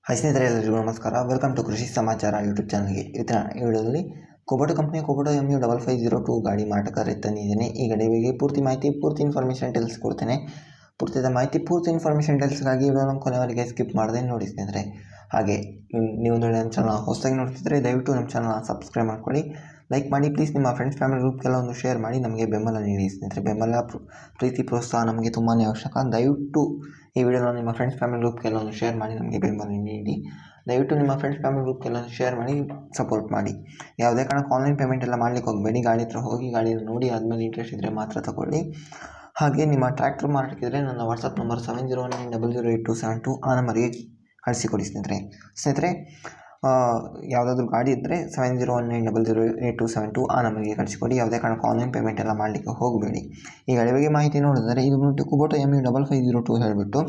Hi ಸ್ನೇಹಿತರೆ, ಎಲ್ಲರಿಗೂ ನಮಸ್ಕಾರ. ವೆಲ್ಕಮ್ ಟು ಕೃಷಿ ಸಮಾಚಾರ ಯೂಟ್ಯೂಬ್ ಚಾನಲ್ಗೆ. ಇವತ್ತಿನ ವಿಡಿಯೋದಲ್ಲಿ ಕುಬೋಟಾ ಕಂಪ್ನಿಯ ಕುಬೋಟಾ MU5502 ಗಾಡಿ ಮಾರಾಟಕ್ಕೆ ತಂದಿದ್ದೇನೆ. ಈ ಗಾಡಿ ಬಗ್ಗೆ ಪೂರ್ತಿ ಇನ್ಫಾರ್ಮೇಷನ್ ತಿಳಿಸ್ಕೊಡ್ತೇನೆ. ಪೂರ್ತಿ ಇನ್ಫಾರ್ಮೇಷನ್ ತಿಳಿಸ್ಗಾಗಿ ವಿಡಿಯೋನ ಕೊನೆವರೆಗೆ ಸ್ಕಿಪ್ ಮಾಡದೆ ನೋಡಿ ಸ್ನೇಹಿತರೆ. ಹಾಗೆ ನೀವು ನಮ್ಮ ಚಾನಲ್ ಹೊಸದಾಗಿ ನೋಡ್ತಿದ್ರೆ ದಯವಿಟ್ಟು ನಮ್ಮ ಚಾನಲ್ ಸಬ್ಸ್ಕ್ರೈಬ್ ಮಾಡ್ಕೊಳ್ಳಿ, ಲೈಕ್ ಮಾಡಿ. ಪ್ಲೀಸ್ ನಿಮ್ಮ ಫ್ರೆಂಡ್ಸ್ ಫ್ಯಾಮಿಲಿ ಗ್ರೂಪ್ಗೆಲ್ಲ ಒಂದು ಶೇರ್ ಮಾಡಿ ನಮಗೆ ಬೆಂಬಲ ನೀಡಿ ಸ್ನೇಹಿತರೆ. ಬೆಂಬಲ ಪ್ರೀತಿ ಪ್ರೋತ್ಸಾಹ ನಮಗೆ ತುಂಬಾ ಅವಶ್ಯಕ. ದಯವಿಟ್ಟು ಈ ವಿಡಿಯೋನ ನಿಮ್ಮ ಫ್ರೆಂಡ್ಸ್ ಫ್ಯಾಮಿಲಿ ಗ್ರೂಪ್ಗೆಲ್ಲ ಒಂದು ಶೇರ್ ಮಾಡಿ ನಮಗೆ ಬೆಂಬಲ ನೀಡಿ. ದಯವಿಟ್ಟು ನಿಮ್ಮ ಫ್ರೆಂಡ್ಸ್ ಫ್ಯಾಮಿಲಿ ಗ್ರೂಪ್ಗೆಲ್ಲ ಶೇರ್ ಮಾಡಿ ಸಪೋರ್ಟ್ ಮಾಡಿ. ಯಾವುದೇ ಕಾರಣಕ್ಕೆ ಆನ್ಲೈನ್ ಪೇಮೆಂಟ್ ಎಲ್ಲ ಮಾಡ್ಲಿಕ್ಕೆ ಹೋಗಬೇಡಿ. ಗಾಡಿ ಹತ್ರ ಹೋಗಿ ಗಾಡಿಯನ್ನು ನೋಡಿ ಆದಮೇಲೆ ಇಂಟ್ರೆಸ್ಟ್ ಇದ್ದರೆ ಮಾತ್ರ ತಗೊಳ್ಳಿ. ಹಾಗೆ ನಿಮ್ಮ ಟ್ರ್ಯಾಕ್ಟರ್ ಮಾರಾಟಕ್ಕಿದ್ರೆ ನನ್ನ ವಾಟ್ಸಪ್ ನಂಬರ್ 7019008272 ಆ ನಂಬರ್ಗೆ ಕಳಿಸಿಕೊಡಿ ಸ್ನೇಹಿತರೆ. ಯಾವುದಾದ್ರೂ ಗಾಡಿ ಇದ್ದರೆ 7019008272 ಆ ನಂಬರ್ಗೆ ಕಳಿಸಿಕೊಡಿ. ಯಾವುದೇ ಕಾರಣಕ್ಕೂ ಆನ್ಲೈನ್ ಪೇಮೆಂಟ್ ಎಲ್ಲ ಮಾಡಲಿಕ್ಕೆ ಹೋಗಬೇಡಿ. ಈ ಗಾಡಿ ಬಗ್ಗೆ ಮಾಹಿತಿ ನೋಡಿದರೆ ಇದು ಬಂದುಬಿಟ್ಟು ಕುಬೋಟಾ MU5502 ಹೇಳಿಬಿಟ್ಟು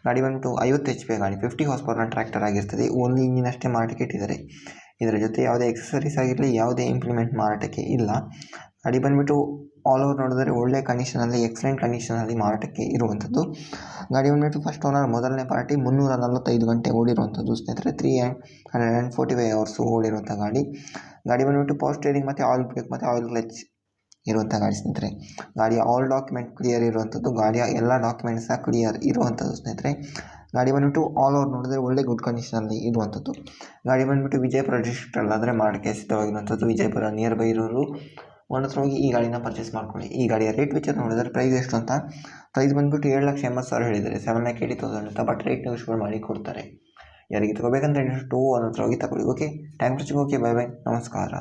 ಗಾಡಿ ಬಂದುಬಿಟ್ಟು 50 HP ಗಾಡಿ, 50 ಹಾರ್ಸ್ ಪವರ್ನ ಟ್ರ್ಯಾಕ್ಟರ್ ಆಗಿರ್ತದೆ. ಓನ್ಲಿ ಇಂಜಿನ್ ಅಷ್ಟೇ ಮಾರಾಟಕ್ಕೆ ಇಟ್ಟಿದ್ದಾರೆ. ಇದರ ಜೊತೆ ಯಾವುದೇ ಎಕ್ಸಸರೀಸ್ ಆಗಿರಲಿ, ಯಾವುದೇ ಇಂಪ್ಲಿಮೆಂಟ್ ಮಾರಾಟಕ್ಕೆ ಇಲ್ಲ. ಗಾಡಿ ಬಂದುಬಿಟ್ಟು ಆಲ್ ಓವರ್ ನೋಡಿದರೆ ಒಳ್ಳೆ ಕಂಡೀಷನಲ್ಲಿ, ಎಕ್ಸಲೆಂಟ್ ಕಂಡೀಷನಲ್ಲಿ ಮಾರಾಟಕ್ಕೆ ಇರುವಂಥದ್ದು. ಗಾಡಿ ಬಂದುಬಿಟ್ಟು ಫಸ್ಟ್ ಓನರ್, ಮೊದಲನೇ ಪಾರ್ಟಿ, 345 ಗಂಟೆ ಓಡಿರುವಂಥದ್ದು ಸ್ನೇಹಿತರೆ. 345 ಅವರ್ಸು ಓಡಿರುವಂಥ ಗಾಡಿ ಬಂದುಬಿಟ್ಟು ಪವರ್ ಸ್ಟೇರಿಂಗ್ ಮತ್ತು ಆಯಿಲ್ ಬ್ರೇಕ್ ಮತ್ತು ಆಯಿಲ್ ಕ್ಲಚ್ ಇರುವಂಥ ಗಾಡಿ ಸ್ನೇಹಿತರೆ. ಗಾಡಿಯ ಆಲ್ ಡಾಕ್ಯುಮೆಂಟ್ ಕ್ಲಿಯರ್ ಇರುವಂಥದ್ದು, ಗಾಡಿಯ ಎಲ್ಲ ಡಾಕ್ಯುಮೆಂಟ್ಸ್ ಕ್ಲಿಯರ್ ಇರುವಂಥದ್ದು ಸ್ನೇಹಿತರೆ. ಗಾಡಿ ಬಂದುಬಿಟ್ಟು ಆಲ್ ಓವರ್ ನೋಡಿದರೆ ಒಳ್ಳೆ ಗುಡ್ ಕಂಡೀಷನಲ್ಲಿ ಇರುವಂಥದ್ದು. ಗಾಡಿ ಬಂದುಬಿಟ್ಟು ವಿಜಯಪುರ ಡಿಸ್ಟ್ರಿಕ್ಟಲ್ಲಾದರೆ ಮಾರಾಟಕ್ಕೆ ಸಿದ್ಧವಾಗಿರುವಂಥದ್ದು. ವಿಜಯಪುರ ನಿಯರ್ ಬೈ ಇರೋರು ಒಂದು ಹತ್ರ ಹೋಗಿ ಈ ಗಾಡಿನ ಪರ್ಚೇಸ್ ಮಾಡ್ಕೊಳ್ಳಿ. ಈ ಗಾಡಿಯ ರೇಟ್ ವಿಚಾರ ನೋಡಿದರೆ ಪ್ರೈಸ್ ಎಷ್ಟು ಅಂತ, ಪ್ರೈಸ್ ಬಂದುಬಿಟ್ಟು 7,80,000 ಹೇಳಿದ್ದಾರೆ. 7,80,000 ಅಂತ, ಬಟ್ ರೇಟ್ ನೆಗೋಷಿಯೇಟ್ ಮಾಡಿ ಕೊಡ್ತಾರೆ. ಯಾರಿಗೆ ತಗೋಬೇಕಂದ್ರೆ ಒಂದು ಹತ್ರ ಹೋಗಿ ತಗೊಳ್ಳಿ. Okay, thank for watching. Okay, bye bye, ನಮಸ್ಕಾರ.